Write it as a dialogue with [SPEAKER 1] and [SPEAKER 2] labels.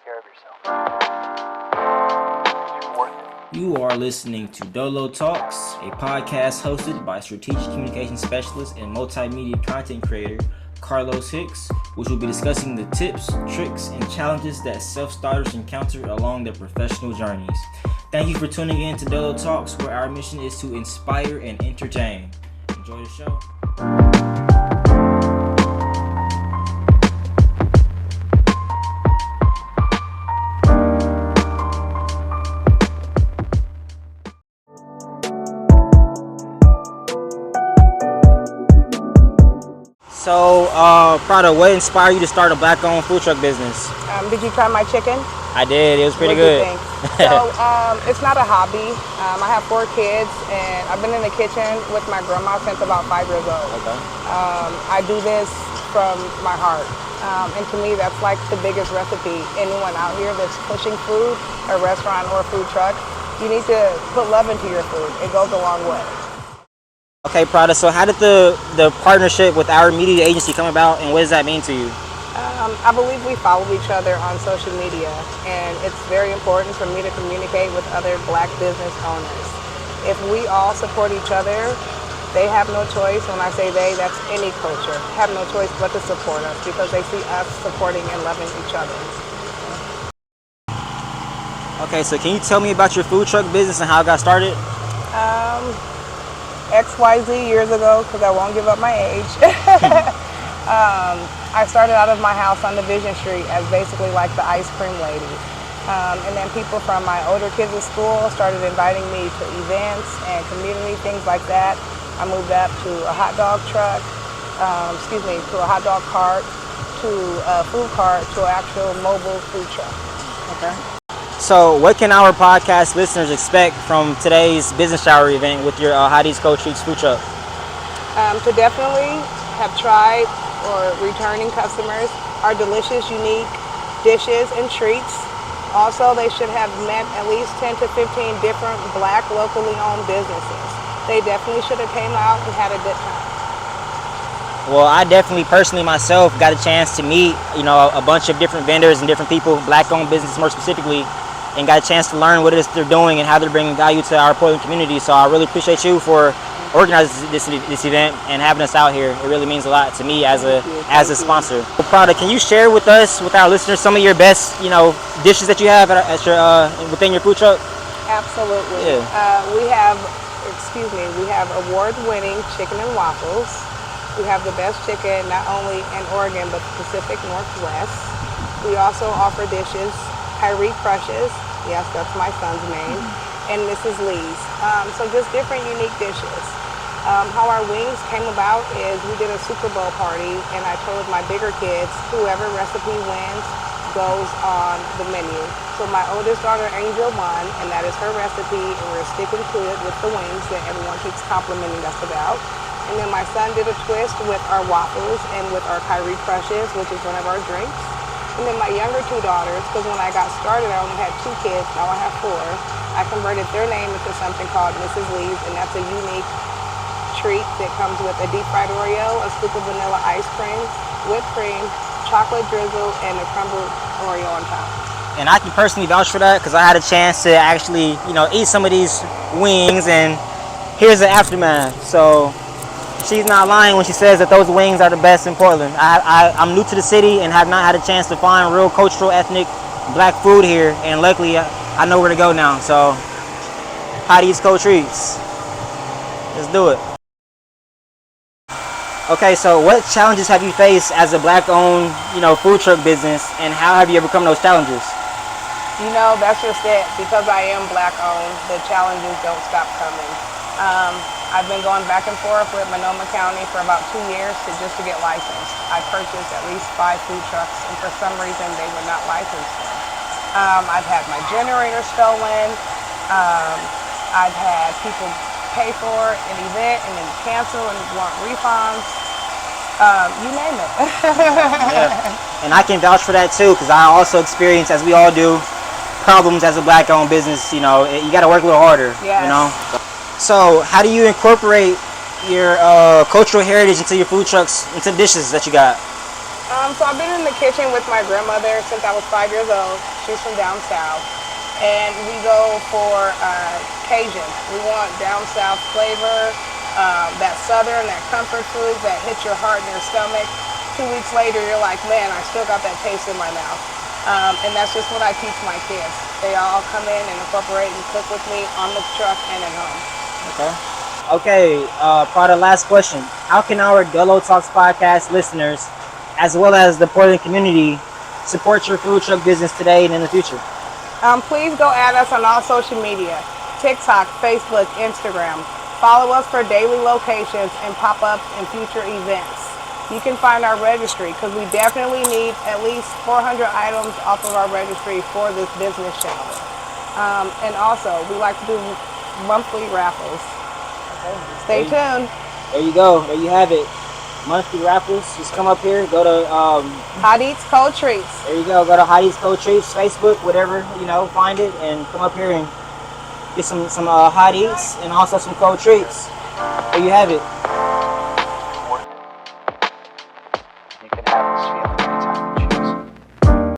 [SPEAKER 1] care of yourself. You're worth it.
[SPEAKER 2] You are listening to Dolo Talks, a podcast hosted by strategic communication specialist and multimedia content creator Carlos Hicks, which will be discussing the tips, tricks, and challenges that self-starters encounter along their professional journeys. Thank you for tuning in to Dolo Talks, where our mission is to inspire and entertain. Enjoy the show. So, Prada, what inspired you to start a black-owned food truck business?
[SPEAKER 3] Did you try my chicken?
[SPEAKER 2] I did. It was pretty
[SPEAKER 3] What do you
[SPEAKER 2] good.
[SPEAKER 3] think? So, it's not a hobby. I have 4 kids, and I've been in the kitchen with my grandma since about 5 years old.
[SPEAKER 2] Okay.
[SPEAKER 3] I do this from my heart. And to me, that's like the biggest recipe. Anyone out here that's pushing food, a restaurant or a food truck, you need to put love into your food. It goes a long way.
[SPEAKER 2] Okay, Prada, so how did the partnership with our media agency come about, and what does that mean to you?
[SPEAKER 3] I believe we follow each other on social media, and it's very important for me to communicate with other black business owners. If we all support each other, they have no choice. When I say they, that's any culture, have no choice but to support us because they see us supporting and loving each other.
[SPEAKER 2] Okay, so can you tell me about your food truck business and how it got started?
[SPEAKER 3] XYZ years ago, because I won't give up my age. I started out of my house on Division Street as basically like the ice cream lady. And then people from my older kids at school started inviting me to events and community things like that. I moved up to a hot dog truck, to a hot dog cart, to a food cart, to an actual mobile food truck.
[SPEAKER 2] Okay. So what can our podcast listeners expect from today's business shower event with your Heidi's Cold Treats food truck?
[SPEAKER 3] To definitely have tried or returning customers our delicious, unique dishes and treats. Also, they should have met at least 10 to 15 different black, locally owned businesses. They definitely should have came out and had a good time.
[SPEAKER 2] Well, I definitely personally myself got a chance to meet, a bunch of different vendors and different people, black-owned businesses more specifically, and got a chance to learn what it is they're doing and how they're bringing value to our Portland community. So I really appreciate you for organizing this event and having us out here. It really means a lot to me as a sponsor. Prada, can you share with us, with our listeners, some of your best, dishes that you have at your within your food truck?
[SPEAKER 3] Absolutely.
[SPEAKER 2] Yeah.
[SPEAKER 3] We have award-winning chicken and waffles. We have the best chicken not only in Oregon but the Pacific Northwest. We also offer dishes, Kyrie Crushes, yes, that's my son's name, and Mrs. Lee's. So just different unique dishes. How our wings came about is we did a Super Bowl party, and I told my bigger kids, whoever recipe wins goes on the menu. So my oldest daughter, Angel, won, and that is her recipe, and we're sticking to it with the wings that everyone keeps complimenting us about. And then my son did a twist with our waffles and with our Kyrie Crushes, which is one of our drinks. And then my younger 2 daughters, because when I got started, I only had 2 kids, now I have 4. I converted their name into something called Mrs. Lee's, and that's a unique treat that comes with a deep fried Oreo, a scoop of vanilla ice cream, whipped cream, chocolate drizzle, and a crumbled Oreo on top.
[SPEAKER 2] And I can personally vouch for that because I had a chance to actually, eat some of these wings, and here's the aftermath. So she's not lying when she says that those wings are the best in Portland. I'm new to the city and have not had a chance to find real cultural, ethnic, black food here, and luckily I know where to go now. So, Heidi's Cold Treats. Let's do it. Okay, so what challenges have you faced as a black-owned, food truck business, and how have you overcome those challenges?
[SPEAKER 3] That's just it. Because I am black-owned, the challenges don't stop coming. I've been going back and forth with Monoma County for about 2 years just to get licensed. I purchased at least 5 food trucks, and for some reason they would not license them. I've had my generator stolen. I've had people pay for an event and then cancel and want refunds. You name it.
[SPEAKER 2] Yeah. And I can vouch for that too, because I also experience, as we all do, problems as a black-owned business. You got to work a little harder.
[SPEAKER 3] Yes.
[SPEAKER 2] So how do you incorporate your cultural heritage into your food trucks, into the dishes that you got?
[SPEAKER 3] So I've been in the kitchen with my grandmother since I was 5 years old. She's from down south. And we go for Cajun. We want down south flavor, that southern, that comfort food that hits your heart and your stomach. 2 weeks later, you're like, man, I still got that taste in my mouth. And that's just what I teach my kids. They all come in and incorporate and cook with me on the truck and at home.
[SPEAKER 2] Okay. Okay, Prada, last question. How can our Dolo Talks podcast listeners, as well as the Portland community, support your food truck business today and in the future?
[SPEAKER 3] Please go add us on all social media, TikTok, Facebook, Instagram. Follow us for daily locations and pop-ups and future events. You can find our registry because we definitely need at least 400 items off of our registry for this business channel. And also, we like to do monthly raffles. Stay tuned.
[SPEAKER 2] There you go. There you have it. Monthly raffles. Just come up here. Go to
[SPEAKER 3] Hot Eats, Cold Treats.
[SPEAKER 2] there you go. Go to Hot Eatz Cold Treats, Facebook, whatever, find it and come up here and get some Hot Eats and also some cold treats. There you have it.